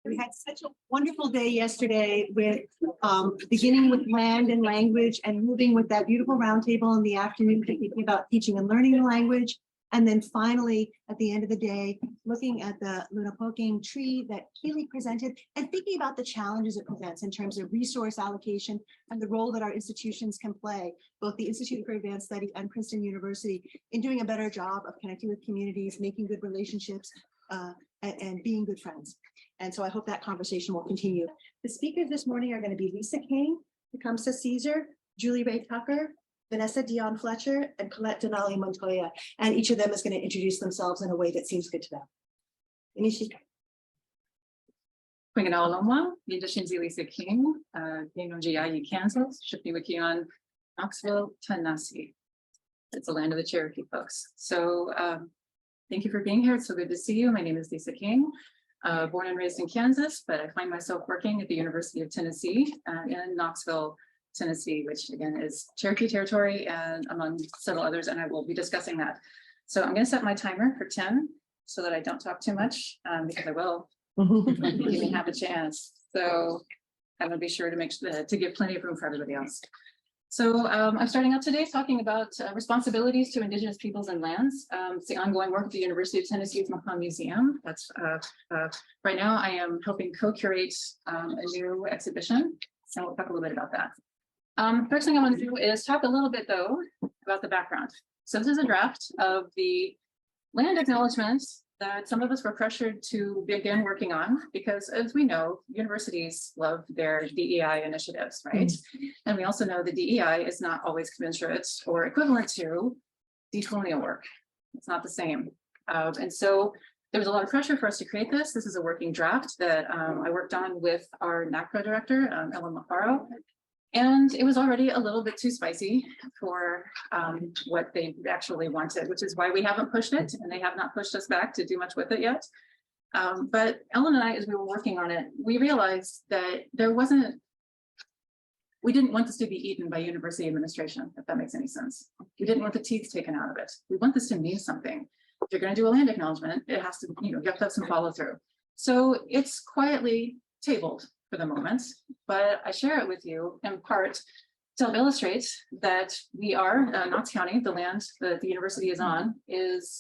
We had such a wonderful day yesterday with beginning with land and language and moving with that beautiful roundtable in the afternoon, thinking about teaching and learning the language. And then finally, at the end of the day, looking at the Lunaapahkiing tree that Keely presented and thinking about the challenges it presents in terms of resource allocation and the role that our institutions can play, both the Institute for Advanced Study and Princeton University, in doing a better job of connecting with communities, making good relationships, and being good friends. And so I hope that conversation will continue. The speakers this morning are going to be Lisa King, Tecumseh Caesar, Julie Ray Tucker, Vanessa, Dion Fletcher, and Colette Denali Montoya. And each of them is going to introduce themselves in a way that seems good to them. Inishika. Kwinganawalomwa, Yidashinzi Lisa King, Yinonjiayi, Kansas, Shipniwikion, Knoxville, Tennessee. It's the land of the Cherokee folks. So thank you for being here. It's so good to see you. My name is Lisa King, born and raised in Kansas, but I find myself working at the University of Tennessee in Knoxville, Tennessee, which again is Cherokee territory and among several others, and I will be discussing that. So I'm going to set my timer for 10 so that I don't talk too much because I will. You can have a chance. So I'm going to be sure to make sure to give plenty of room for everybody else. So I'm starting out today talking about responsibilities to Indigenous peoples and lands. It's the ongoing work of the University of Tennessee's Mahan Museum. That's right now I am helping co-curate a new exhibition. So we'll talk a little bit about that. First thing I want to do is talk a little bit though about the background. So this is a draft of the land acknowledgement that some of us were pressured to begin working on because, as we know, universities love their DEI initiatives, right? And we also know the DEI is not always commensurate or equivalent to decolonial work. It's not the same. And so there was a lot of pressure for us to create this. This is a working draft that I worked on with our NACRA director, Ellen Lafaro. And it was already a little bit too spicy for what they actually wanted, which is why we haven't pushed it, and they have not pushed us back to do much with it yet. But Ellen and I, as we were working on it, we realized that we didn't want this to be eaten by university administration, if that makes any sense. We didn't want the teeth taken out of it. We want this to mean something. If you're going to do a land acknowledgement, it has to, you have to have some follow through. So it's quietly tabled for the moment, but I share it with you in part to illustrate that we are, Knox County, the land that the university is on,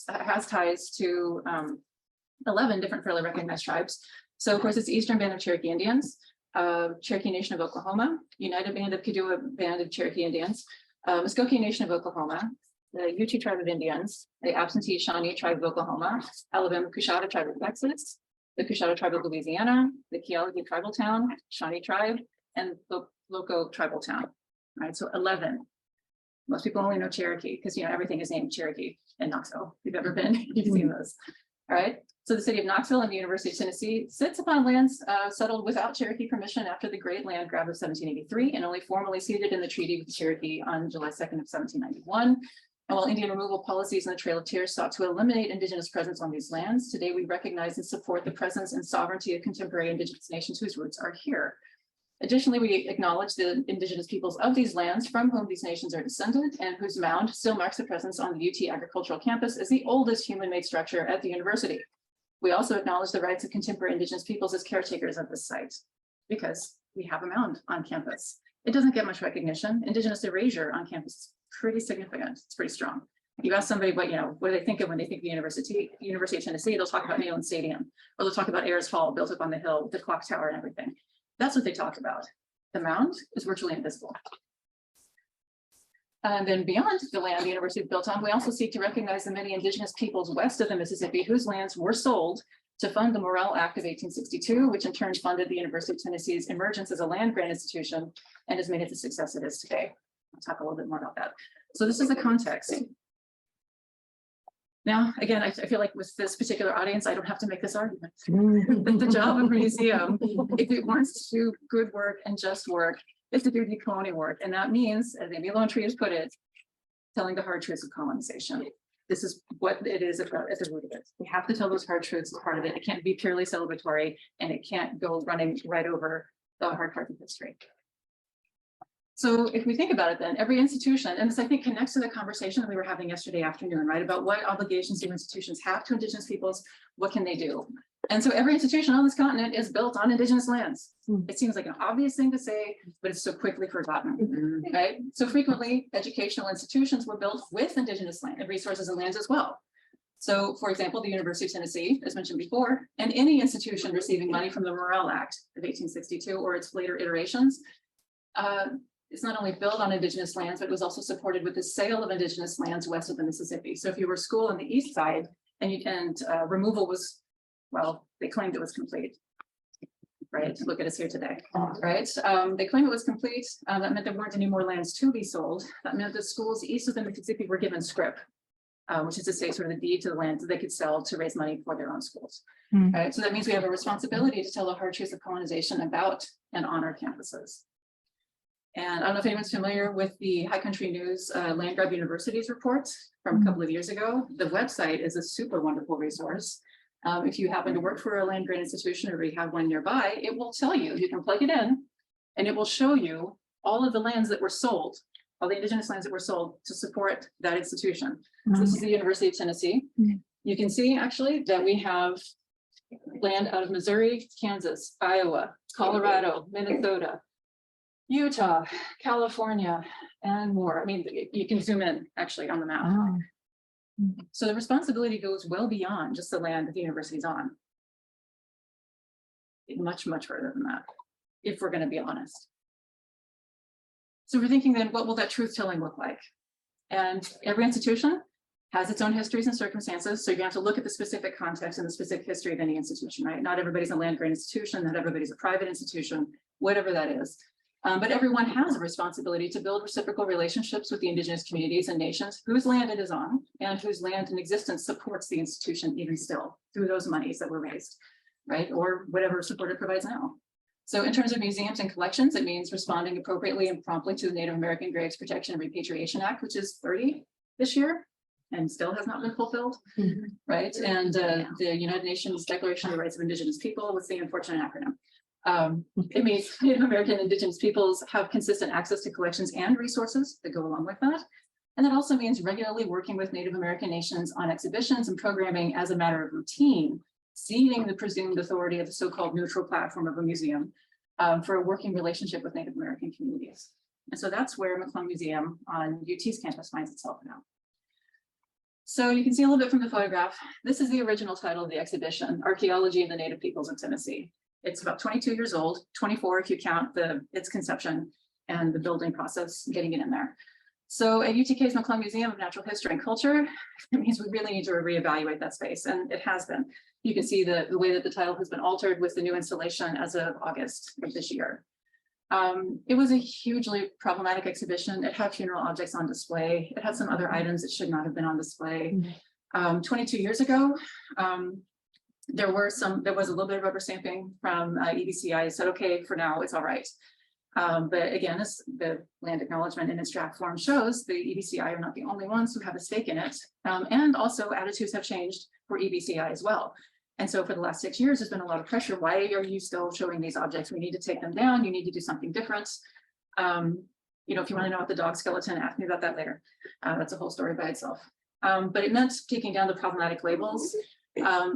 has ties to 11 different fairly recognized tribes. So of course it's the Eastern Band of Cherokee Indians, Cherokee Nation of Oklahoma, United Band of Kidua Band of Cherokee Indians, Muskogee Nation of Oklahoma, the Ute Tribe of Indians, the Absentee Shawnee Tribe of Oklahoma, Alabama Coushatta Tribe of Texas, the Coushatta Tribe of Louisiana, the Kealakee Tribal Town, Shawnee Tribe, and the Loco Tribal Town. All right, so 11. Most people only know Cherokee because everything is named Cherokee in Knoxville. If you've ever been, you've seen those. All right. So the city of Knoxville and the University of Tennessee sits upon lands settled without Cherokee permission after the Great Land Grab of 1783, and only formally ceded in the treaty with the Cherokee on July 2nd of 1791. And while Indian removal policies in the Trail of Tears sought to eliminate Indigenous presence on these lands, today we recognize and support the presence and sovereignty of contemporary Indigenous nations whose roots are here. Additionally, we acknowledge the Indigenous peoples of these lands from whom these nations are descended and whose mound still marks the presence on the UT agricultural campus as the oldest human-made structure at the university. We also acknowledge the rights of contemporary Indigenous peoples as caretakers of this site because we have a mound on campus. It doesn't get much recognition. Indigenous erasure on campus is pretty significant. It's pretty strong. You ask somebody what do they think of when they think of the University of Tennessee, they'll talk about Neyland Stadium, or they'll talk about Ayers Hall built up on the hill with the clock tower and everything. That's what they talk about. The mound is virtually invisible. And then beyond the land the university is built on, we also seek to recognize the many Indigenous peoples west of the Mississippi whose lands were sold to fund the Morrill Act of 1862, which in turn funded the University of Tennessee's emergence as a land grant institution and has made it the success it is today. I'll talk a little bit more about that. So this is the context. Now, again, I feel like with this particular audience, I don't have to make this argument. The job of a museum, if it wants to do good work and just work, is to do decolonial work. And that means, as Amy Lowentree has put it, telling the hard truths of colonization. This is what it is at the root of it. We have to tell those hard truths as part of it. It can't be purely celebratory, and it can't go running right over the hard part of history. So if we think about it, then every institution, and this I think connects to the conversation that we were having yesterday afternoon, right? About what obligations do institutions have to Indigenous peoples, what can they do? And so every institution on this continent is built on Indigenous lands. It seems like an obvious thing to say, but it's so quickly forgotten, right? So frequently educational institutions were built with Indigenous land and resources and lands as well. So for example, the University of Tennessee, as mentioned before, and any institution receiving money from the Morrill Act of 1862 or its later iterations, it's not only built on Indigenous lands, but it was also supported with the sale of Indigenous lands west of the Mississippi. So if you were a school on the east side and removal was, well, they claimed it was complete, right? Look at us here today, right? They claimed it was complete. That meant there weren't any more lands to be sold. That meant the schools east of the Mississippi were given scrip, which is to say sort of the deed to the land that they could sell to raise money for their own schools. Right? So that means we have a responsibility to tell the hard truths of colonization about and on our campuses. And I don't know if anyone's familiar with the High Country News Land Grab Universities report from a couple of years ago. The website is a super wonderful resource. If you happen to work for a land grant institution or you have one nearby, it will tell you, you can plug it in and it will show you all of the lands that were sold, all the Indigenous lands that were sold to support that institution. So this is the University of Tennessee. You can see actually that we have land out of Missouri, Kansas, Iowa, Colorado, Minnesota, Utah, California, and more. I mean, you can zoom in actually on the map. So the responsibility goes well beyond just the land that the university's on. Much, much further than that, if we're going to be honest. So we're thinking then, what will that truth telling look like? And every institution has its own histories and circumstances. So you have to look at the specific context and the specific history of any institution, right? Not everybody's a land grant institution, not everybody's a private institution, whatever that is. But everyone has a responsibility to build reciprocal relationships with the Indigenous communities and nations whose land it is on and whose land in existence supports the institution even still through those monies that were raised, right? Or whatever support it provides now. So in terms of museums and collections, it means responding appropriately and promptly to the Native American Graves Protection and Repatriation Act, which is 30 this year and still has not been fulfilled, right? And the United Nations Declaration of the Rights of Indigenous People was the unfortunate acronym. It means Native American Indigenous peoples have consistent access to collections and resources that go along with that. And that also means regularly working with Native American nations on exhibitions and programming as a matter of routine, ceding the presumed authority of the so-called neutral platform of a museum for a working relationship with Native American communities. And so that's where McClung Museum on UT's campus finds itself now. So you can see a little bit from the photograph. This is the original title of the exhibition, Archaeology of the Native Peoples of Tennessee. It's about 22 years old, 24 if you count its conception and the building process, getting it in there. So at UTK's McClung Museum of Natural History and Culture, it means we really need to reevaluate that space, and it has been. You can see the way that the title has been altered with the new installation as of August of this year. It was a hugely problematic exhibition. It had funeral objects on display. It had some other items that should not have been on display. 22 years ago, there was a little bit of rubber stamping from EBCI. Said, okay, for now, it's all right. But again, as the land acknowledgement in its draft form shows, the EBCI are not the only ones who have a stake in it. And also attitudes have changed for EBCI as well. And so for the last 6 years, there's been a lot of pressure. Why are you still showing these objects? We need to take them down. You need to do something different. If you want to know about the dog skeleton, ask me about that later. That's a whole story by itself. But it meant taking down the problematic labels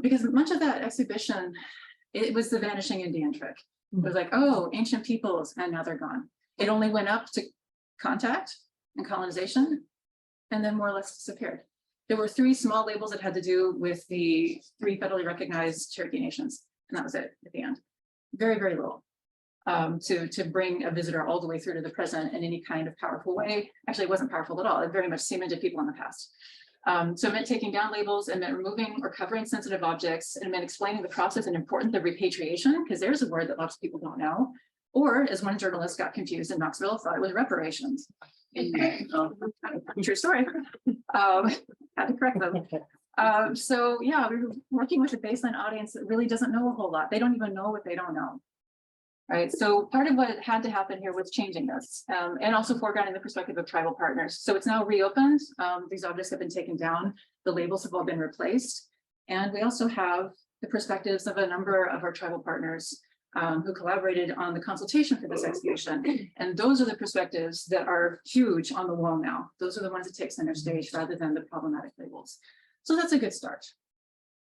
because much of that exhibition, it was the vanishing Indian trick. It was like, oh, ancient peoples, and now they're gone. It only went up to contact and colonization, and then more or less disappeared. There were 3 small labels that had to do with the 3 federally recognized Cherokee nations, and that was it at the end. Very, very little to bring a visitor all the way through to the present in any kind of powerful way. Actually, it wasn't powerful at all. It very much cemented people in the past. So it meant taking down labels, and meant removing or covering sensitive objects, and it meant explaining the process and importance of repatriation, because there's a word that lots of people don't know. Or, as one journalist got confused in Knoxville, thought it was reparations. True story. Had to correct them. So yeah, we were working with a baseline audience that really doesn't know a whole lot. They don't even know what they don't know. Right. So part of what had to happen here was changing this and also foregrounding the perspective of tribal partners. So it's now reopened. These objects have been taken down. The labels have all been replaced. And we also have the perspectives of a number of our tribal partners who collaborated on the consultation for this exhibition. And those are the perspectives that are huge on the wall now. Those are the ones that take center stage rather than the problematic labels. So that's a good start.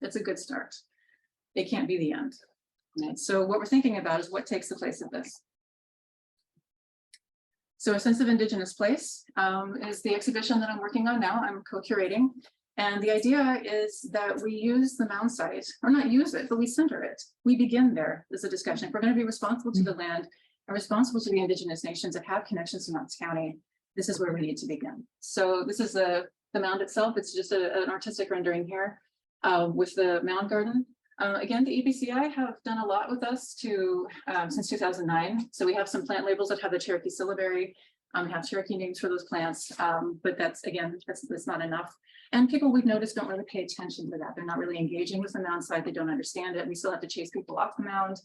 That's a good start. It can't be the end. Right? So what we're thinking about is what takes the place of this. So a sense of Indigenous place is the exhibition that I'm working on now. I'm co-curating. And the idea is that we use the mound site, or not use it, but we center it. We begin there as a discussion. If we're going to be responsible to the land and responsible to the Indigenous nations that have connections to Knox County, this is where we need to begin. So this is the mound itself. It's just an artistic rendering here with the mound garden. Again, the EBCI have done a lot with us since 2009. So we have some plant labels that have the Cherokee syllabary, have Cherokee names for those plants, but that's not enough. And people we've noticed don't really pay attention to that. They're not really engaging with the mound site. They don't understand it. We still have to chase people off the mound.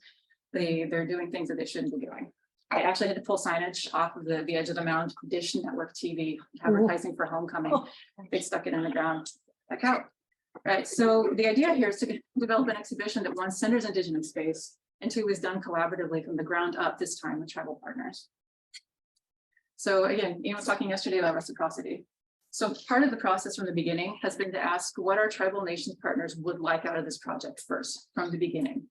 They're doing things that they shouldn't be doing. I actually had to pull signage off of the edge of the mound, Dish Network TV, advertising for homecoming. They stuck it in the ground. Back out. Right. So the idea here is to develop an exhibition that one centers Indigenous space and two is done collaboratively from the ground up, this time with tribal partners. So again, Ian was talking yesterday about reciprocity. So part of the process from the beginning has been to ask what our tribal nations partners would like out of this project first from the beginning.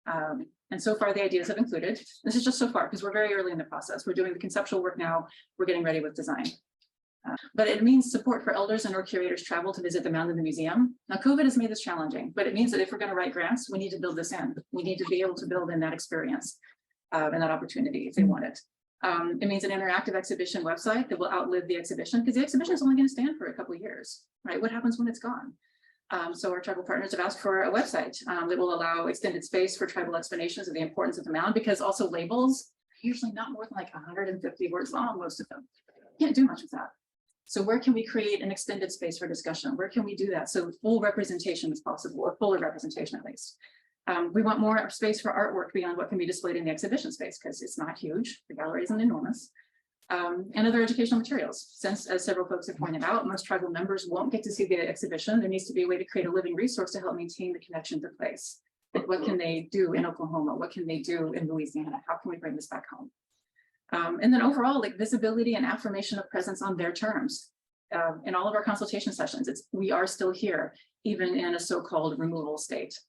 And so far the ideas have included, this is just so far because we're very early in the process. We're doing the conceptual work now. We're getting ready with design. But it means support for elders and or curators travel to visit the mound in the museum. Now, COVID has made this challenging, but it means that if we're going to write grants, we need to build this in. We need to be able to build in that experience and that opportunity if they want it. It means an interactive exhibition website that will outlive the exhibition because the exhibition is only going to stand for a couple of years, right? What happens when it's gone? So our tribal partners have asked for a website that will allow extended space for tribal explanations of the importance of the mound, because also labels are usually not more than like 150 words long, most of them. Can't do much with that. So where can we create an extended space for discussion? Where can we do that so full representation is possible, or fuller representation at least? We want more space for artwork beyond what can be displayed in the exhibition space because it's not huge. The gallery isn't enormous. And other educational materials. Since, as several folks have pointed out, most tribal members won't get to see the exhibition, there needs to be a way to create a living resource to help maintain the connection to place. Like what can they do in Oklahoma? What can they do in Louisiana? How can we bring this back home? And then overall, like visibility and affirmation of presence on their terms. In all of our consultation sessions, we are still here, even in a so-called removal state,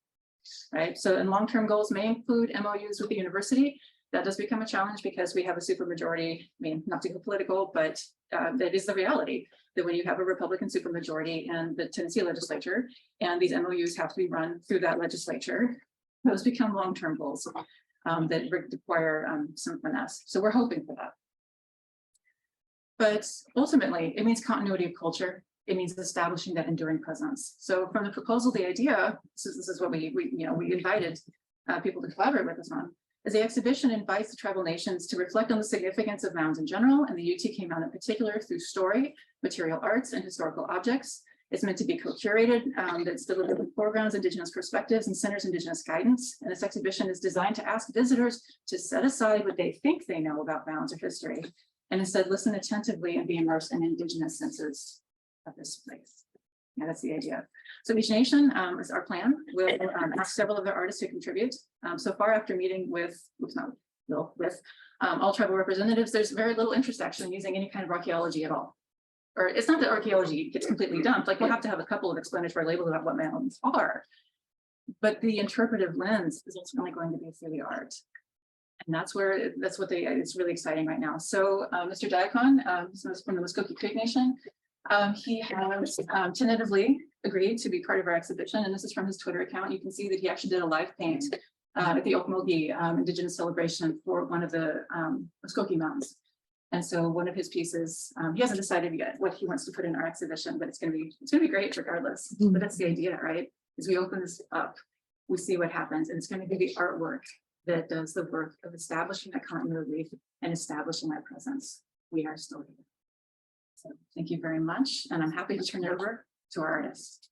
right? So, and long-term goals may include MOUs with the university. That does become a challenge because we have a supermajority. I mean, not to go political, but that is the reality that when you have a Republican supermajority in the Tennessee legislature, and these MOUs have to be run through that legislature, those become long-term goals that require some finesse. So we're hoping for that. But ultimately, it means continuity of culture. It means establishing that enduring presence. So from the proposal, the idea, this is what we invited people to collaborate with us on, is the exhibition invites the tribal nations to reflect on the significance of mounds in general and the UTK mound in particular through story, material arts, and historical objects. It's meant to be co-curated, that's delivered with foregrounds, Indigenous perspectives, and centers Indigenous guidance. And this exhibition is designed to ask visitors to set aside what they think they know about mounds or history, and instead listen attentively and be immersed in Indigenous senses of this place. Yeah, that's the idea. So each nation is our plan. We'll ask several of their artists to contribute. So far, after meeting with, all tribal representatives, there's very little interest actually in using any kind of archaeology at all. Or it's not that archaeology gets completely dumped. Like we'll have to have a couple of explanatory labels about what mounds are, but the interpretive lens is ultimately going to be through the art. And that's what it's really exciting right now. So Mr. Dion from the Muskogee Creek Nation, he has tentatively agreed to be part of our exhibition. And this is from his Twitter account. You can see that he actually did a live paint at the Okmulgee Indigenous celebration for one of the Muskogee mounds. And so one of his pieces, he hasn't decided yet what he wants to put in our exhibition, but it's going to be great regardless. But that's the idea, right? As we open this up, we see what happens, and it's going to be the artwork that does the work of establishing that continuity and establishing that presence. We are still here. So thank you very much, and I'm happy to turn it over to our artists.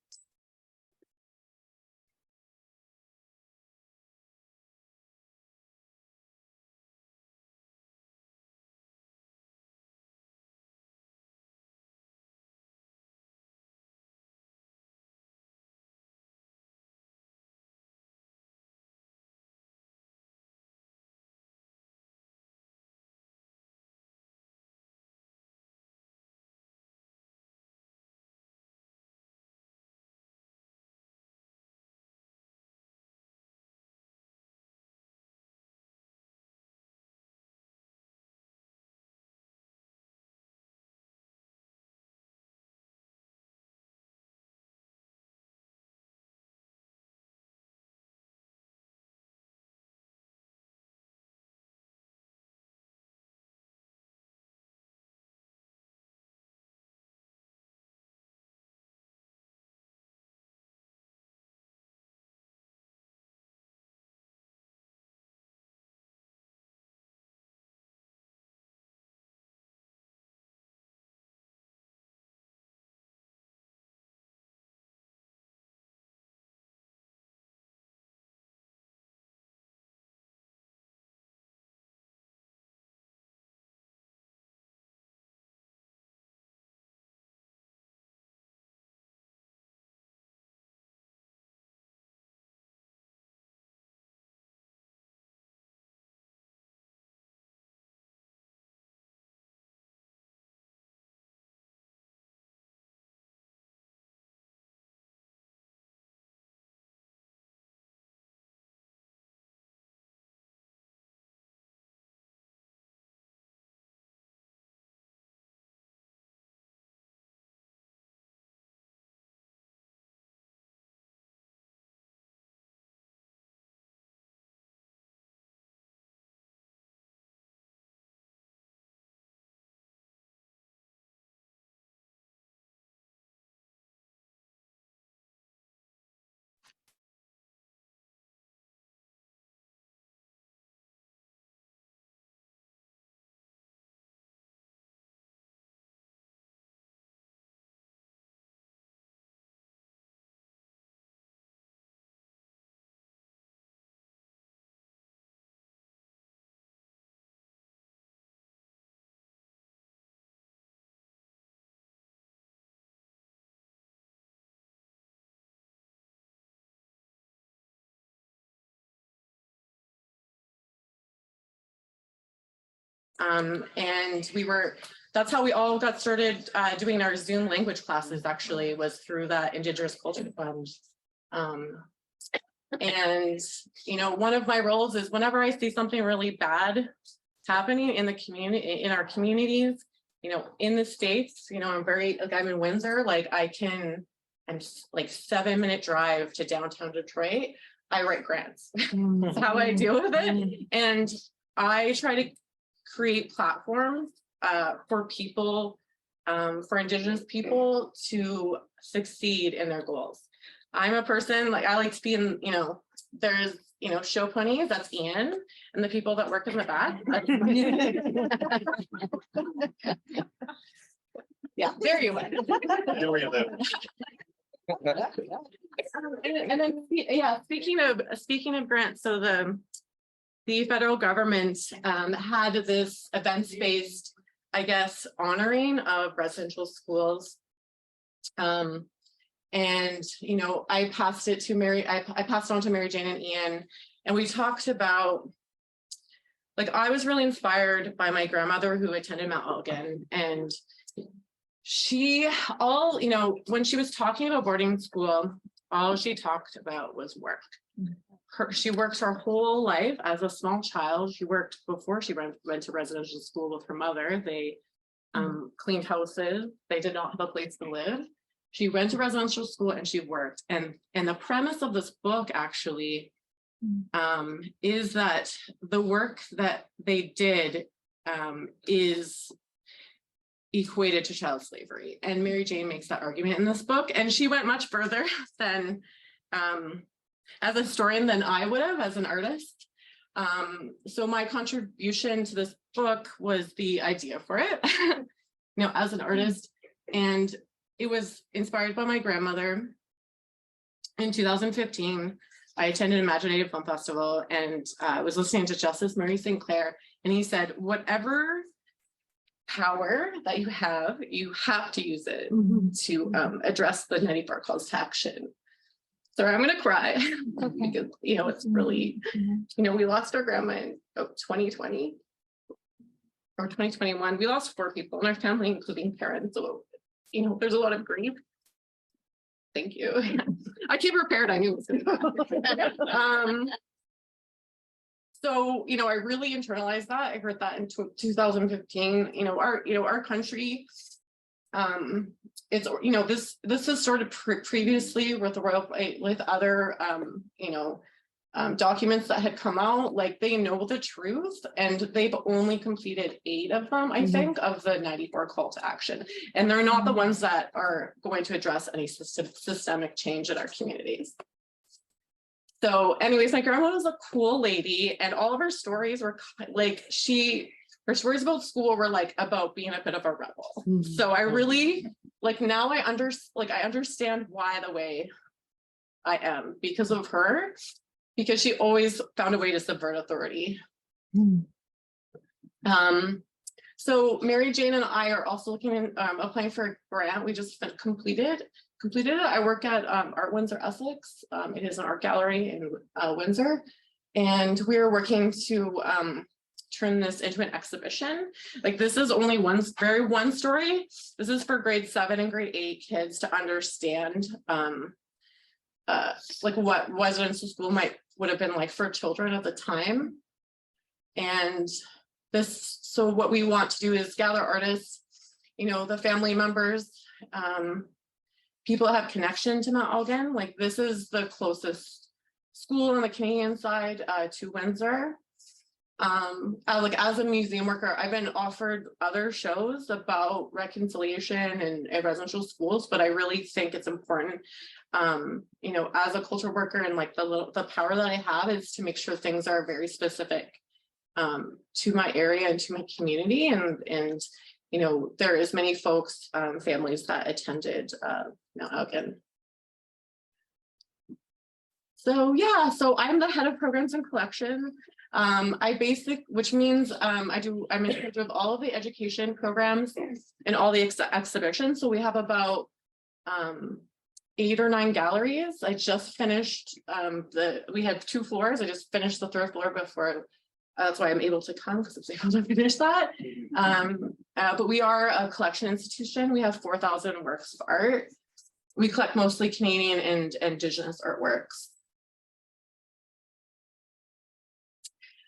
And that's how we all got started doing our Zoom language classes, actually, was through that Indigenous Culture Fund. And, you know, one of my roles is whenever I see something really bad happening in the community, in our communities, you know, in the States, you know, I'm in Windsor, like I'm like 7-minute drive to downtown Detroit. I write grants. That's how I deal with it. And I try to create platforms for people, for Indigenous people to succeed in their goals. I'm a person, like I like to be in, you know, there's, you know, show ponies, that's Ian, and the people that work in the back. Yeah, there you went. And then, yeah, speaking of grants, so the federal government had this events-based, I guess, honoring of residential schools. And, you know, I passed it to I passed on to Mary Jane and Ian, and we talked about, like, I was really inspired by my grandmother who attended Mount Elgin, and you know, when she was talking about boarding school, all she talked about was work. She worked her whole life as a small child. She worked before she went to residential school with her mother. They cleaned houses. They did not have a place to live. She went to residential school and she worked. And the premise of this book actually is that the work that they did is equated to child slavery. And Mary Jane makes that argument in this book. And she went much further than as a historian than I would have as an artist. So my contribution to this book was the idea for it, you know, as an artist. And it was inspired by my grandmother. In 2015, I attended Imaginative Film Festival and was listening to Justice Murray St. Clair, and he said, whatever power that you have to use it to address the 94 calls to action. Sorry, I'm gonna cry because, you know, it's really, you know, we lost our grandma in 2020 or 2021. We lost 4 people in our family, including parents. So, you know, there's a lot of grief. Thank you. I came prepared. I knew it was gonna so, you know, I really internalized that. I heard that in 2015. You know, our country, it's, you know, this has started previously with the royal, with other, you know, documents that had come out. Like, they know the truth, and they've only completed 8 of them, I think, of the 94 call to action, and they're not the ones that are going to address any systemic change in our communities. So anyways, my grandma was a cool lady, and all of her stories were like, her stories about school were like about being a bit of a rebel. So I really, like, now I understand why the way I am because of her, because she always found a way to subvert authority. So Mary Jane and I are also looking in, applying for a grant. We just completed it. I work at Art Windsor-Essex. It is an art gallery in Windsor, and we're working to turn this into an exhibition. Like, this is only one story. This is for grade 7 and grade 8 kids to understand like what residential school would have been like for children at the time. And so what we want to do is gather artists, you know, the family members, people that have connection to Mount Elgin. Like, this is the closest school on the Canadian side to Windsor. Like, as a museum worker, I've been offered other shows about reconciliation and residential schools, but I really think it's important, you know, as a culture worker, and like the power that I have is to make sure things are very specific to my area and to my community. And you know, there is many folks, families that attended Mount Elgin. So yeah, so I'm the head of programs and collection. Which means I'm in charge of all of the education programs and all the exhibitions. So we have about 8 or 9 galleries. I just finished we had 2 floors. I just finished the 3rd floor before That's why I'm able to come, because I was able to finish that. But we are a collection institution. We have 4,000 works of art. We collect mostly Canadian and Indigenous artworks.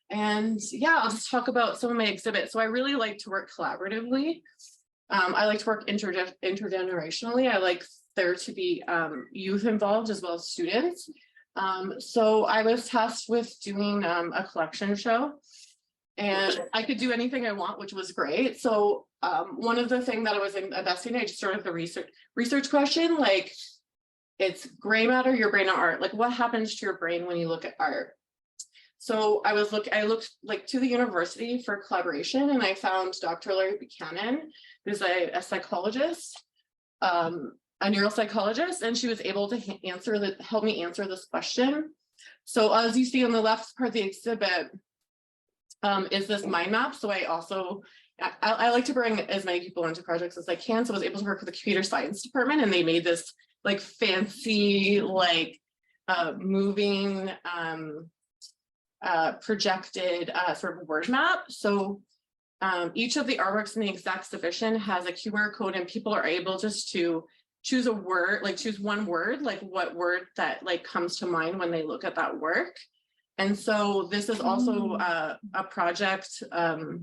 And yeah, I'll just talk about some of my exhibits. So I really like to work collaboratively. I like to work intergenerationally. I like there to be youth involved as well as students. So I was tasked with doing a collection show, and I could do anything I want, which was great. So one of the things that I was investigating, I just started the research question, like, it's gray matter, your brain, and art. Like, what happens to your brain when you look at art? So I looked like to the university for collaboration, and I found Dr. Larry Buchanan, who's a psychologist, a neuropsychologist, and she was able to help me answer this question. So as you see on the left part of the exhibit, is this mind map. So I like to bring as many people into projects as I can. So I was able to work with the computer science department, and they made this like fancy, like moving, projected sort of word map. So each of the artworks in the exhibition has a QR code, and people are able just to choose a word, like choose one word, like what word that like comes to mind when they look at that work. And so this is also a project of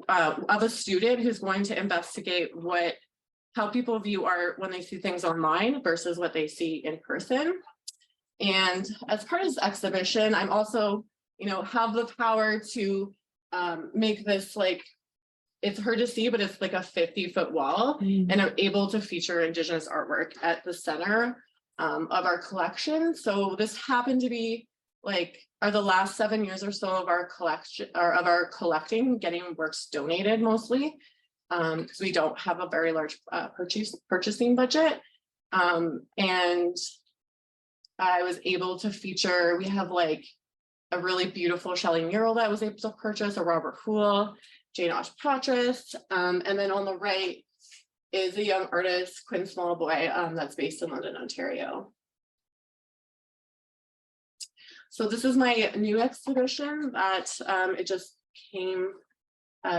a student who's going to investigate how people view art when they see things online versus what they see in person. And as part of this exhibition, I'm also, have the power to make this, like, it's hard to see, but it's like a 50-foot wall, and I'm able to feature Indigenous artwork at the center of our collection. So this happened to be the last 7 years or so of our collection, or of our collecting, getting works donated mostly, because we don't have a very large purchasing budget. And I was able to feature, we have like a really beautiful Shelley mural that I was able to purchase, a Robert Houle, Jane Osh-Patras, and then on the right is a young artist, Quinn Smallboy, that's based in London, Ontario. So this is my new exhibition that it just came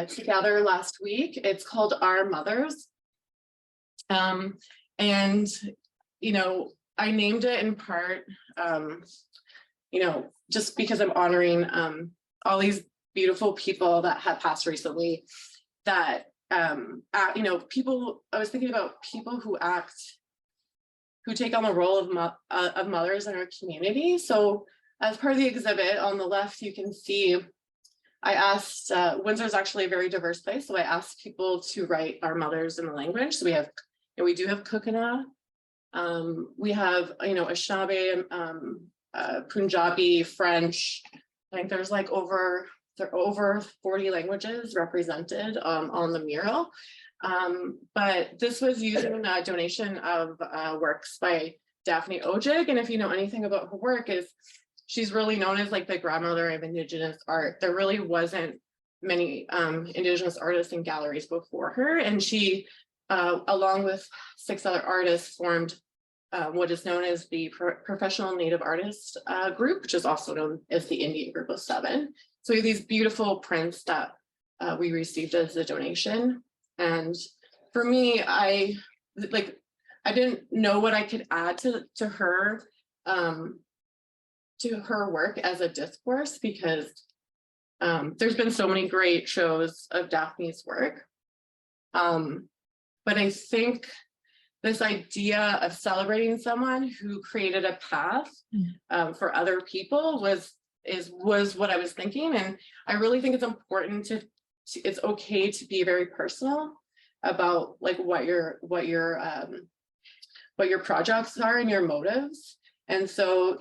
together last week. It's called Our Mothers. And, I named it in part, just because I'm honoring all these beautiful people that have passed recently, that, I was thinking about people who take on the role of mothers in our community. So as part of the exhibit on the left, you can see, I asked, Windsor is actually a very diverse place. So I asked people to write our mothers in the language. So we do have Kukana. We have, Anishinaabe, Punjabi, French. I think there's like over 40 languages represented on the mural. But this was using a donation of works by Daphne Ojig. And if you know anything about her work, she's really known as like the grandmother of Indigenous art. There really wasn't many Indigenous artists in galleries before her. And she, along with 6 other artists, formed what is known as the Professional Native Artist Group, which is also known as the Indian Group of 7. So we have these beautiful prints that we received as a donation. And for me, I didn't know what I could add to her work as a discourse, because there's been so many great shows of Daphne's work. But I think this idea of celebrating someone who created a path for other people was what I was thinking. And I really think it's important it's okay to be very personal about like what your projects are and your motives. And so,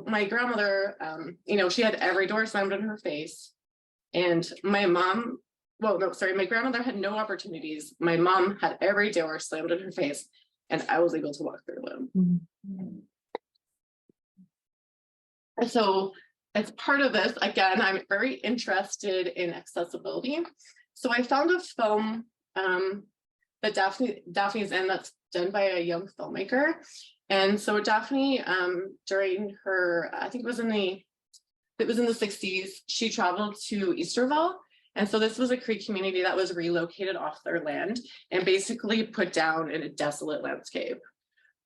my grandmother, she had every door slammed in her face, and my grandmother had no opportunities. My mom had every door slammed in her face, and I was able to walk through them. And so as part of this, again, I'm very interested in accessibility. So I found a film that Daphne's in, that's done by a young filmmaker. And so Daphne, during her, I think it was in the it was in the 60s. She traveled to Easterville. And so this was a Cree community that was relocated off their land and basically put down in a desolate landscape.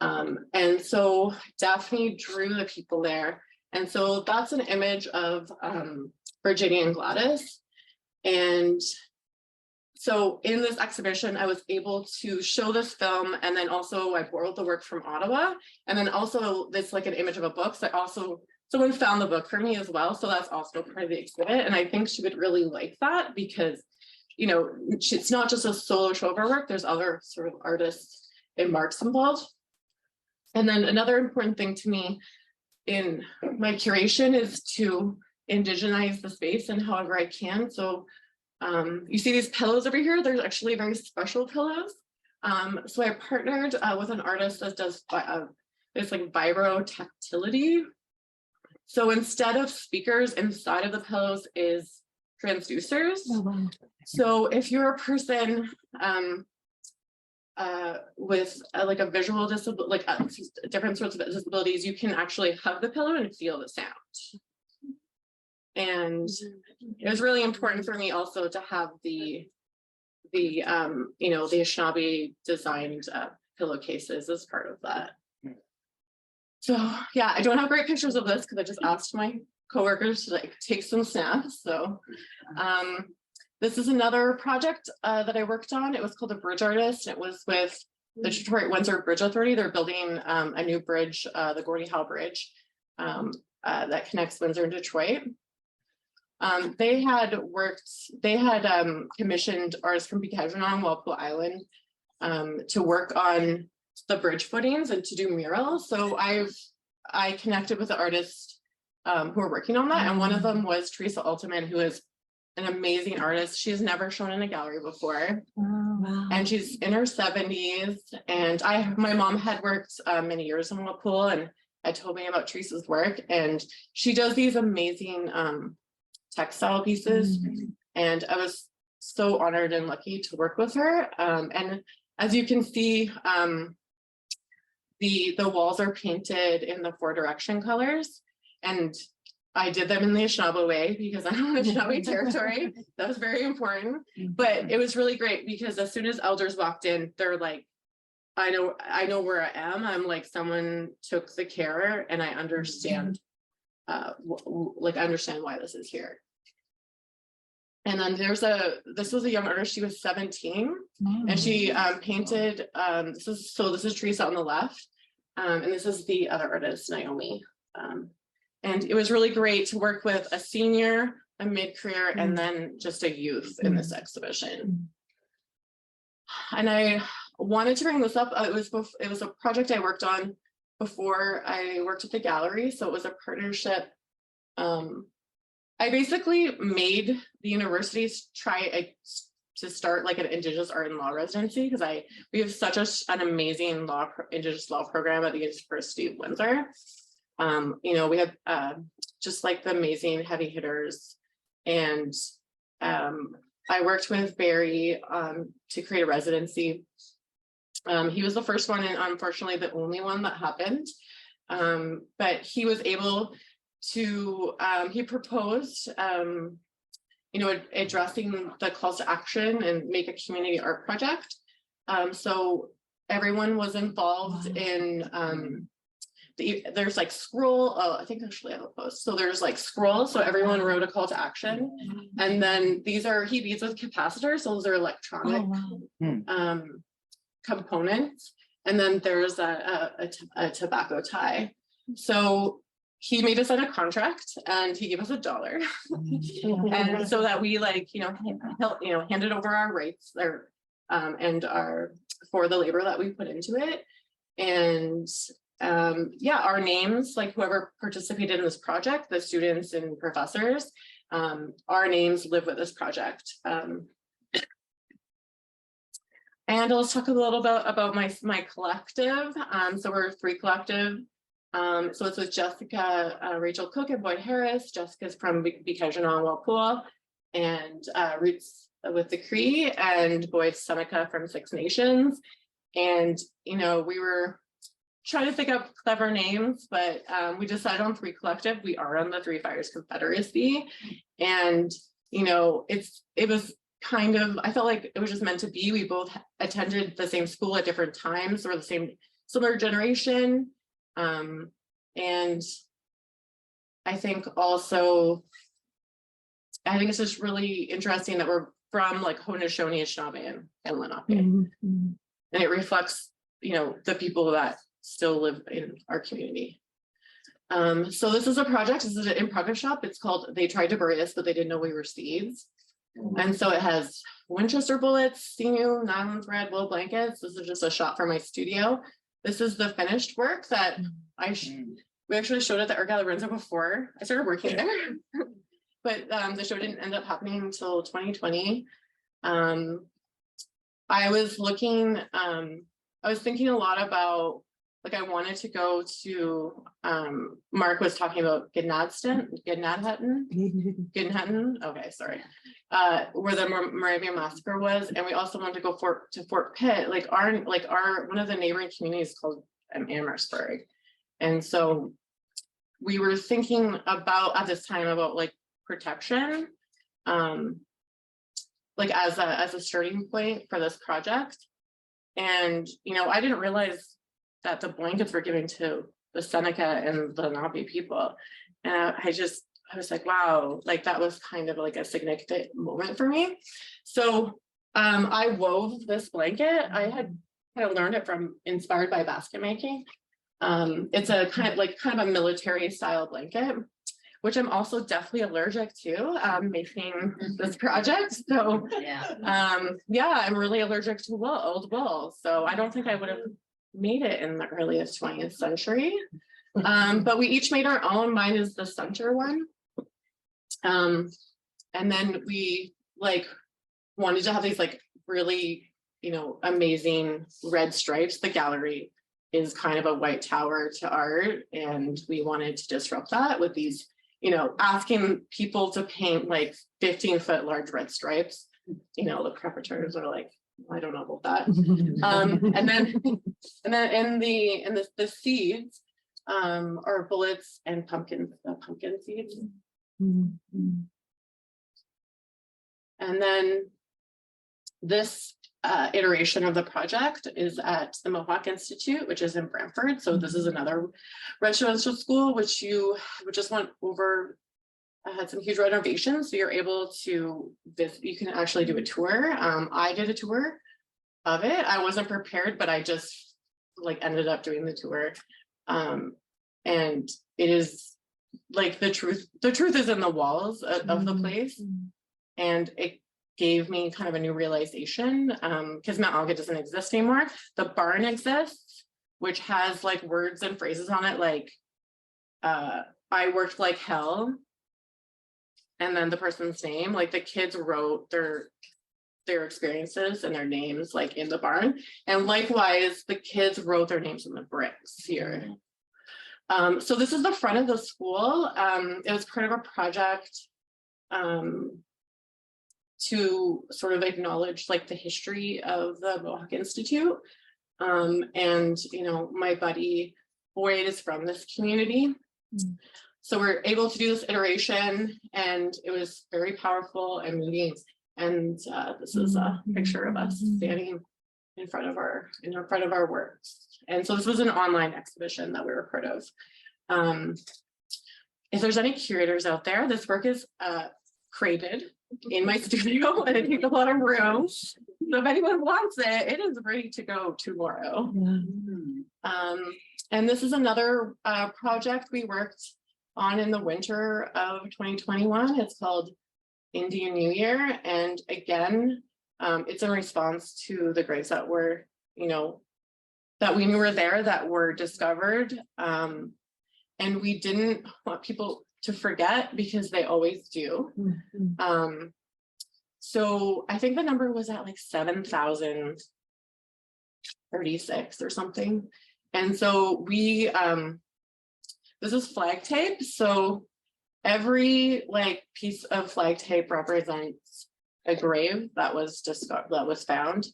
And so Daphne drew the people there. And so that's an image of Virginia and Gladys. And so in this exhibition, I was able to show this film, and then also I borrowed the work from Ottawa. And then also this like an image of a book. So I also, someone found the book for me as well. So that's also part of the exhibit. And I think she would really like that because, you know, it's not just a solo show of her work. There's other sort of artists and marks involved. And then another important thing to me in my curation is to indigenize the space and however I can. So you see these pillows over here, there's actually very special pillows. So I partnered with an artist that does it's like vibrotactility. So instead of speakers, inside of the pillows is transducers. Oh, wow. So if you're a person with like a visual disability, like different sorts of disabilities, you can actually hug the pillow and feel the sound. And it was really important for me also to have the you know, the Anishinaabe designed pillowcases as part of that. So yeah, I don't have great pictures of this because I just asked my coworkers to like take some snaps. So this is another project that I worked on. It was called The Bridge Artist. It was with the Detroit Windsor Bridge Authority. They're building a new bridge, the Gordie Howe Bridge, that connects Windsor and Detroit. They had commissioned artists from Pikeajinon, Walpole Island, to work on the bridge footings and to do murals. So I connected with the artists who are working on that, and one of them was Teresa Altman, who is an amazing artist. She's never shown in a gallery before. Wow. And she's in her 70s. And my mom had worked many years in Walpole and had told me about Teresa's work. And she does these amazing textile pieces. And I was so honored and lucky to work with her. And as you can see, the walls are painted in the 4 direction colors. And I did them in the Anishinaabe way because I'm in Anishinaabe territory. That was very important. But it was really great because as soon as elders walked in, they're like, I know where I am. I'm like, someone took the care and I understand, I understand why this is here. And then this was a young artist, she was 17, and she painted, this is Teresa on the left, and this is the other artist, Naomi. And it was really great to work with a senior, a mid-career, and then just a youth in this exhibition. And I wanted to bring this up. It was a project I worked on before I worked at the gallery. So it was a partnership. I basically made the universities try to start like an Indigenous art and law residency because we have such an amazing Indigenous law program at the University of Windsor. You know, we have just like the amazing heavy hitters, and I worked with Barry to create a residency. He was the first one and unfortunately the only one that happened, but he was able to, he proposed, you know, addressing the calls to action and make a community art project. So everyone was involved in there's like scroll. Oh, I think actually I have a post. So there's like scroll. So everyone wrote a call to action, and then he beads with capacitors. So those are electronic components. And then there's a tobacco tie. So he made us sign a contract, and he gave us $1, and so that we handed over our rights there, and for the labor that we put into it, and. Our names, like whoever participated in this project, the students and professors, our names live with this project. And let's talk a little bit about my collective. So we're 3 collective. So it's with Jessica, Rachel Cook, and Boyd Harris. Jessica's from Pikeajinon, Walpole, and Roots with the Cree, and Boyd Seneca from 6 Nations. And, you know, we were try to think up clever names, but we decided on Three Collective. We are on the Three Fires Confederacy. And, you know, it was kind of, I felt like it was just meant to be. We both attended the same school at different times. We're the same, similar generation. And I think also, I think it's just really interesting that we're from like Haudenosaunee, Anishinaabe, and Lenape. And it reflects, you know, the people that still live in our community. So this is a project, this is an in-progress shop. It's called They Tried to Bury Us, but They Didn't Know We Were Seeds. And so it has Winchester bullets, sinew, nylon thread, wool blankets. This is just a shot from my studio. This is the finished work that we actually showed at the Art Gallery Windsor before I started working there. But the show didn't end up happening until 2020. I was thinking a lot about, like, I wanted to go to, Mark was talking about Gnadhatten, okay, sorry, where the Moravian Massacre was, and we also wanted to go to Fort Pitt, like our one of the neighboring communities called Amherstburg. And so we were thinking about, at this time, about like protection, like as a starting point for this project. And, you know, I didn't realize that the blankets were given to the Seneca and the Lenape people. And I was like, wow, like that was kind of like a significant moment for me. So I wove this blanket. I had kind of learned it inspired by basket making. It's a kind of a military style blanket, which I'm also definitely allergic to, making this project. So yeah, I'm really allergic to old wool. So I don't think I would have made it in the earliest 20th century. But we each made our own. Mine is the center one. And then we like wanted to have these like really, you know, amazing red stripes. The gallery is kind of a white tower to art, and we wanted to disrupt that with these, you know, asking people to paint like 15-foot large red stripes. You know, the preparators are like, I don't know about that. And then in the seeds are bullets and pumpkin seeds. And then this iteration of the project is at the Mohawk Institute, which is in Brantford. So this is another residential school, which just went over, had some huge renovations. So you're able to visit, you can actually do a tour. I did a tour of it. I wasn't prepared, but I just like ended up doing the tour. And it is like the truth is in the walls of the place. And it gave me kind of a new realization, because Mount Olga doesn't exist anymore. The barn exists, which has like words and phrases on it, like I worked like hell, and then the person's name, like the kids wrote their experiences and their names like in the barn, and likewise the kids wrote their names in the bricks here. So this is the front of the school. It was part of a project to sort of acknowledge like the history of the Mohawk Institute. And, you know, my buddy Boyd is from this community. So we're able to do this iteration, and it was very powerful and moving. And this is a picture of us standing in front of our works. And so this was an online exhibition that we were part of. If there's any curators out there, this work is created in my studio, and it takes a lot of room. So if anyone wants it, it is ready to go tomorrow. And this is another project we worked on in the winter of 2021. It's called Indian New Year. And again, it's in response to the graves that were, you know, that we knew were there, that were discovered. And we didn't want people to forget, because they always do. So I think the number was at like 7,036 or something. And so we, this is flag tape. So every like piece of flag tape represents a grave that was found.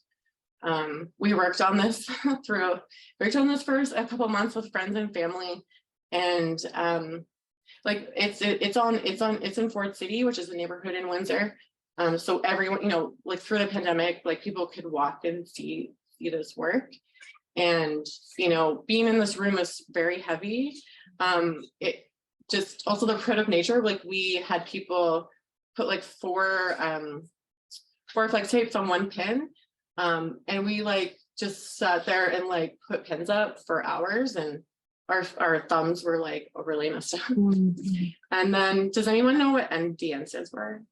We worked on this for a couple months with friends and family, and like it's in Ford City, which is a neighborhood in Windsor. So everyone, like through the pandemic, like people could walk and see this work. And, being in this room is very heavy. It just also the pride of nature, like we had people put like four flex tapes on one pin. And we like just sat there and like put pins up for hours, and our thumbs were like really messed up. And then, does anyone know what NDN stands for?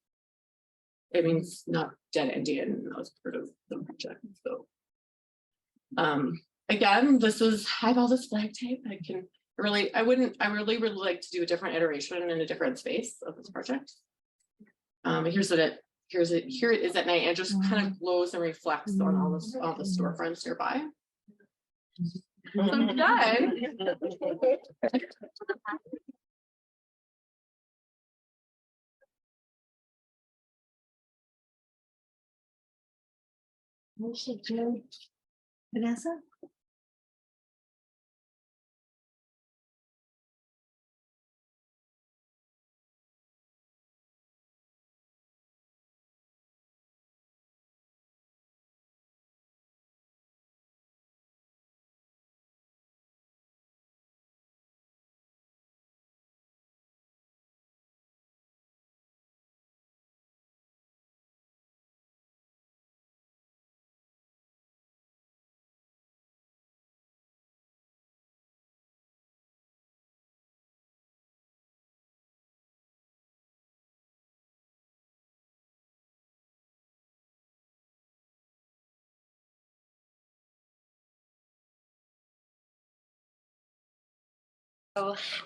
It means not dead Indian. That was part of the project. So, again, I have all this flag tape. I really would like to do a different iteration in a different space of this project. Here it is at night, and it just kind of glows and reflects on all the storefronts nearby. So I'm done. Vanessa?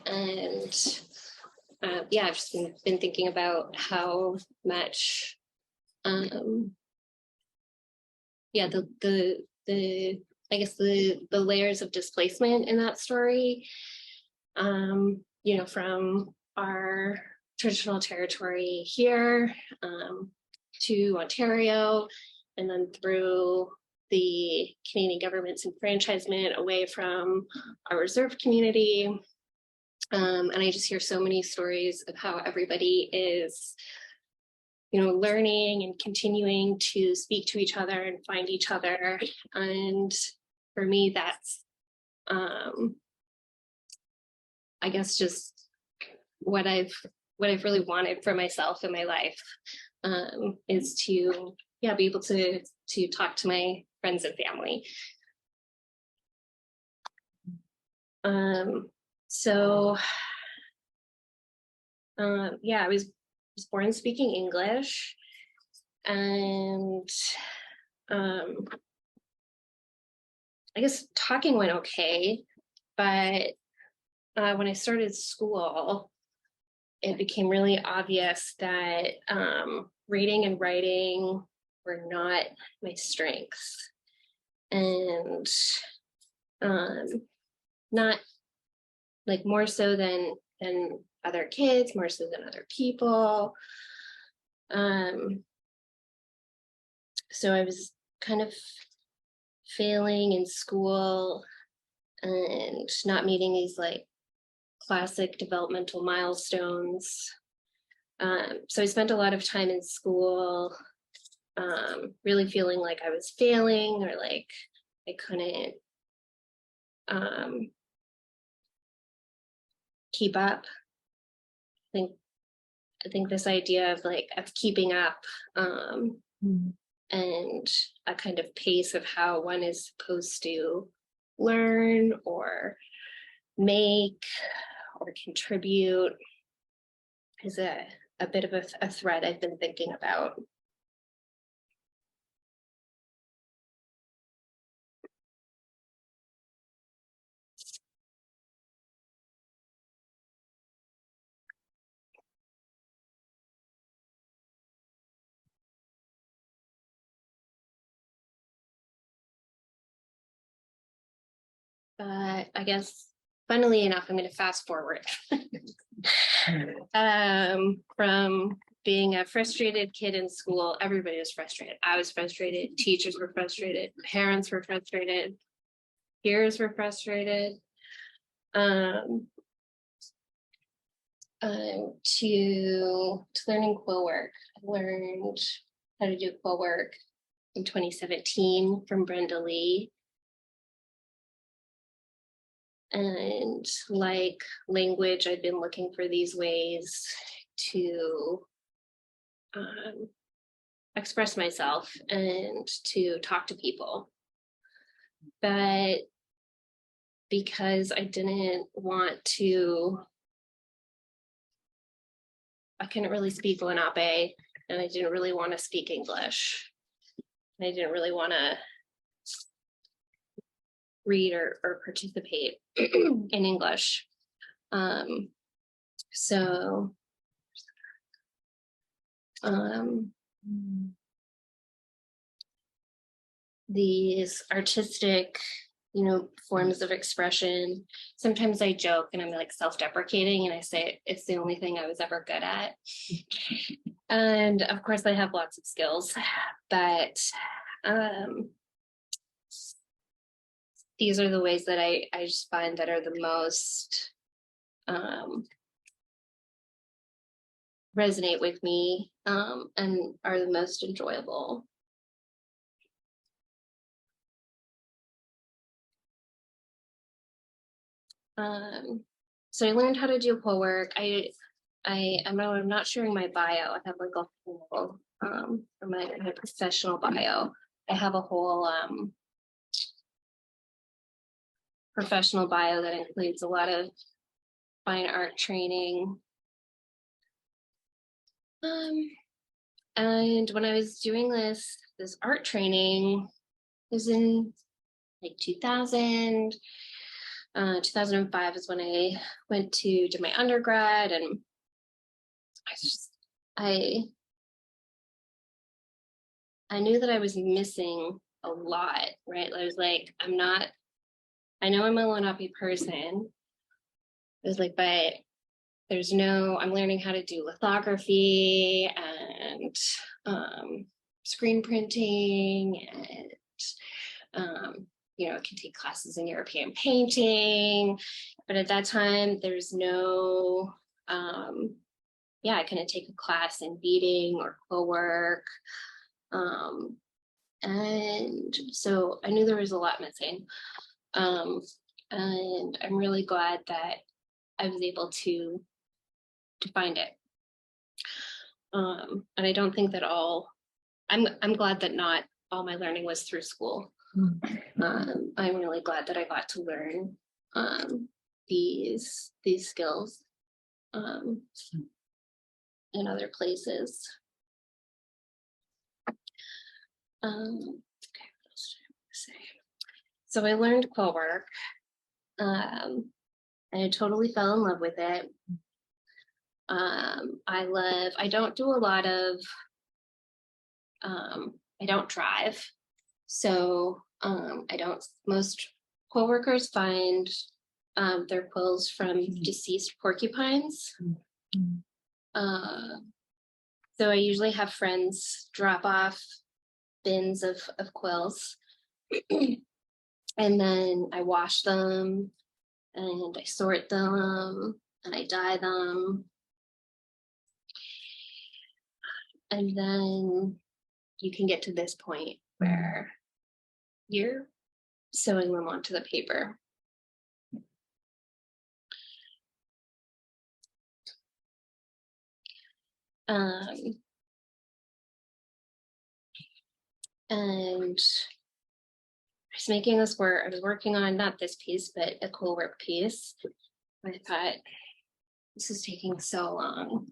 And yeah, I've just been thinking about how much yeah, the I guess the layers of displacement in that story, from our traditional territory here to Ontario, and then through the Canadian government's enfranchisement away from our reserve community. And I just hear so many stories of how everybody is, learning and continuing to speak to each other and find each other. And for me, that's, I guess, just what I've really wanted for myself in my life, is to, be able to talk to my friends and family. So, I was born speaking English, and I guess talking went okay, but when I started school, it became really obvious that reading and writing were not my strengths, and not like more so than other kids, more so than other people. So I was kind of failing in school and not meeting these like classic developmental milestones. So I spent a lot of time in school, really feeling like I was failing, or like I couldn't keep up. I think this idea of keeping up, and a kind of pace of how one is supposed to learn or make or contribute is a bit of a thread I've been thinking about. But I guess, funnily enough, I'm going to fast forward from being a frustrated kid in school, everybody was frustrated. I was frustrated, teachers were frustrated, parents were frustrated, peers were frustrated. To learning quill work. I learned how to do quill work in 2017 from Brenda Lee. And like language, I've been looking for these ways to express myself and to talk to people. But because I didn't want to, I couldn't really speak Lenape, and I didn't really want to speak English. And I didn't really want to read or participate in English. These artistic, forms of expression. Sometimes I joke and I'm like self-deprecating and I say it's the only thing I was ever good at. And of course I have lots of skills, but these are the ways that I just find that are the most resonate with me and are the most enjoyable. So I learned how to do quill work. I'm not sharing my bio. I have like a whole my professional bio. I have a whole professional bio that includes a lot of fine art training. And when I was doing this art training, it was in like 2000. 2005 is when I went to do my undergrad, and I knew that I was missing a lot, right? I was like, I know I'm a Lenape person. I was like, but I'm learning how to do lithography and screen printing and I can take classes in European painting, but at that time there's no, I couldn't take a class in beading or quill work. And so I knew there was a lot missing. And I'm really glad that I was able to find it. And I don't think that I'm glad that not all my learning was through school. I'm really glad that I got to learn these skills in other places. Okay, what else did I say? So I learned quill work. And I totally fell in love with it. I don't do a lot of, I don't drive. So most quill workers find their quills from deceased porcupines. So I usually have friends drop off bins of quills and then I wash them and I sort them and I dye them. And then you can get to this point where you're sewing them onto the paper. And I was working on not this piece, but a quill work piece. I thought, this is taking so long.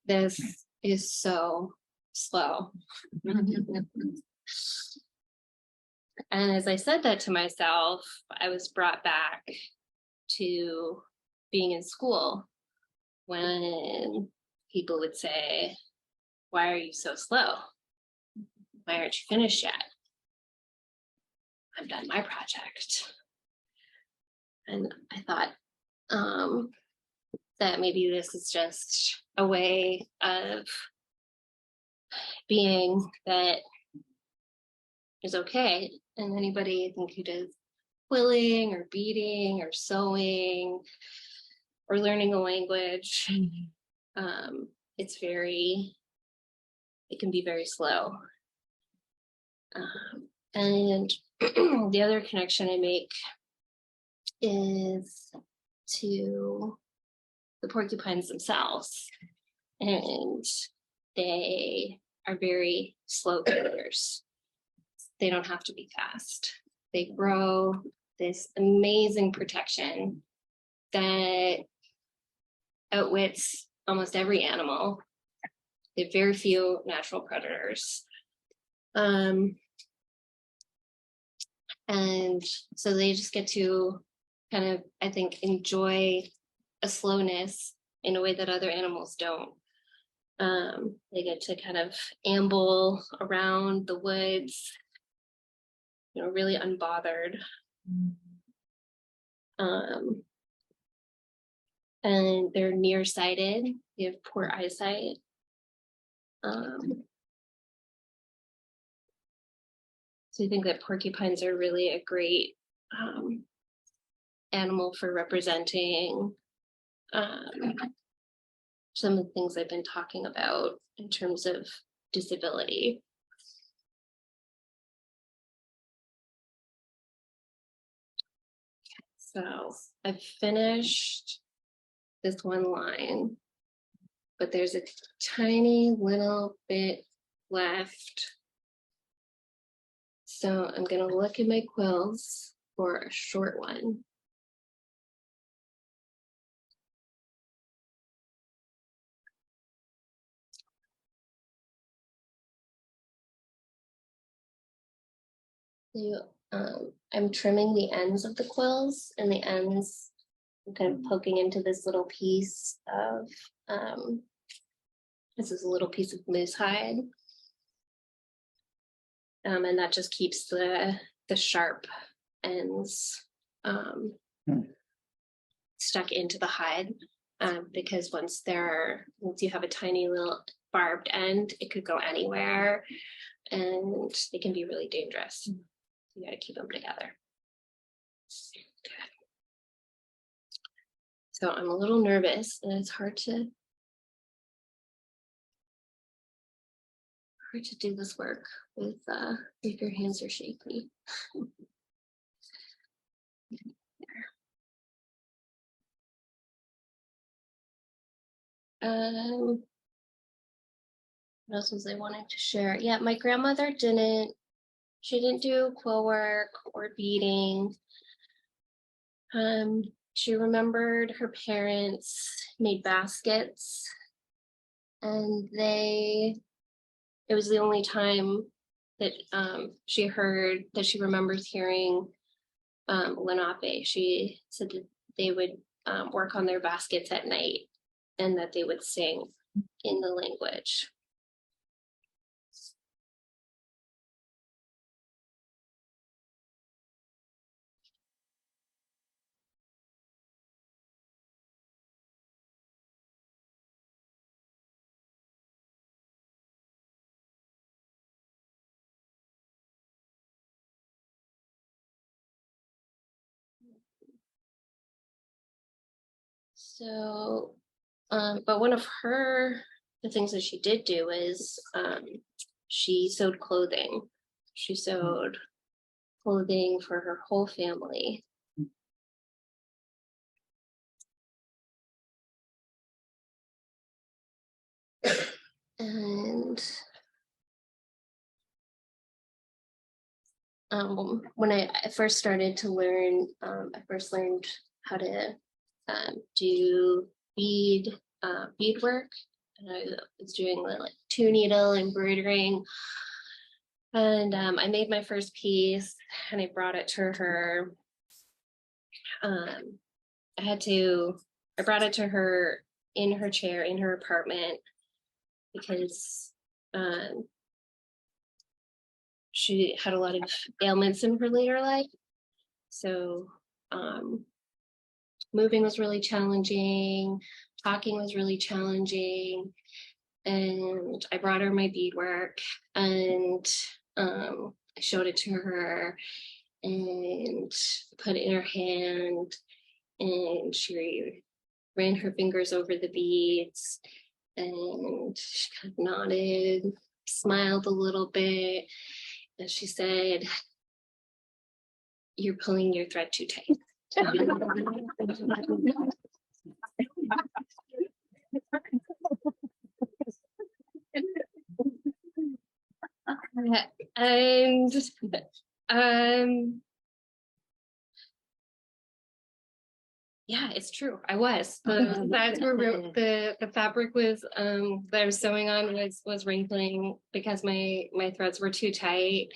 This is so slow. And as I said that to myself, I was brought back to being in school when people would say, why are you so slow? Why aren't you finished yet? I've done my project. And I thought, that maybe this is just a way of being that is okay. And anybody, I think, who does quilling or beading or sewing or learning a language, it can be very slow. And the other connection I make is to the porcupines themselves. And they are very slow killers. They don't have to be fast. They grow this amazing protection that outwits almost every animal. They have very few natural predators. And so they just get to kind of, I think, enjoy a slowness in a way that other animals don't. They get to kind of amble around the woods, you know, really unbothered. And they're nearsighted. They have poor eyesight. So I think that porcupines are really a great animal for representing some of the things I've been talking about in terms of disability. So I've finished this one line, but there's a tiny little bit left. So I'm gonna look at my quills for a short one. So, I'm trimming the ends of the quills, and the ends, I'm kind of poking into this little piece of, this is a little piece of moose hide. And that just keeps the sharp ends stuck into the hide, because once you have a tiny little barbed end, it could go anywhere, and it can be really dangerous. You got to keep them together. So I'm a little nervous, and it's hard to do this work with if your hands are shaky. What else was I wanting to share? Yeah, my grandmother didn't do quill work or beading. She remembered her parents made baskets, and it was the only time that she remembers hearing Lenape. She said that they would work on their baskets at night, and that they would sing in the language. So, but one of the things that she did do is she sewed clothing. She sewed clothing for her whole family. And when I first started to learn, I first learned how to do beadwork. And I was doing like 2-needle embroidering. And I made my first piece, and I brought it to her. I brought it to her in her chair in her apartment, because she had a lot of ailments in her later life. So moving was really challenging. talking was really challenging. And I brought her my beadwork and I showed it to her and put it in her hand, and she ran her fingers over the beads and she kind of nodded, smiled a little bit, and she said, "You're pulling your thread too tight." And yeah, it's true. I was. That's where the fabric was that I was sewing on was wrinkling because my threads were too tight.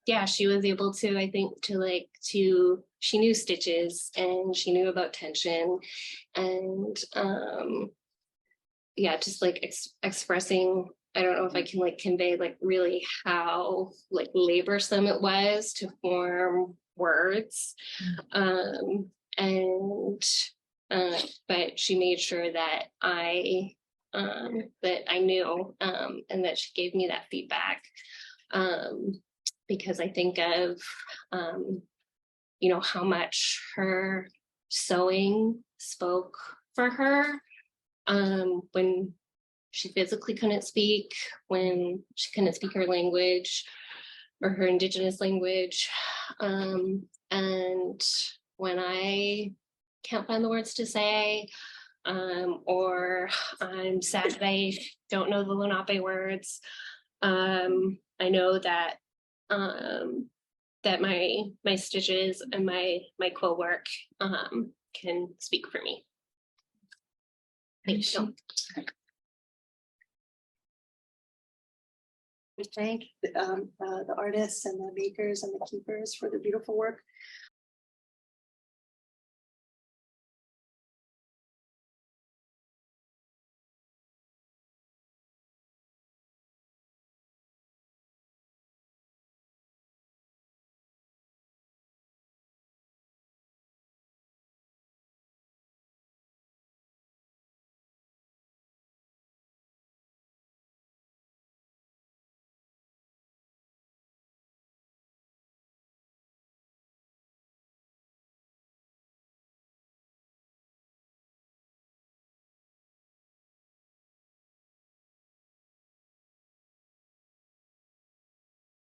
Yeah, she was able to, I think, she knew stitches and she knew about tension, and yeah, just like expressing, I don't know if I can like convey like really how like laborsome it was to form words. But she made sure that I knew, and that she gave me that feedback. Because I think of how much her sewing spoke for her when she physically couldn't speak, when she couldn't speak her language or her indigenous language, and when I can't find the words to say, or I'm sad that I don't know the Lenape words. I know that that my stitches and my quill work can speak for me. Thank you. We thank the artists and the makers and the keepers for the beautiful work.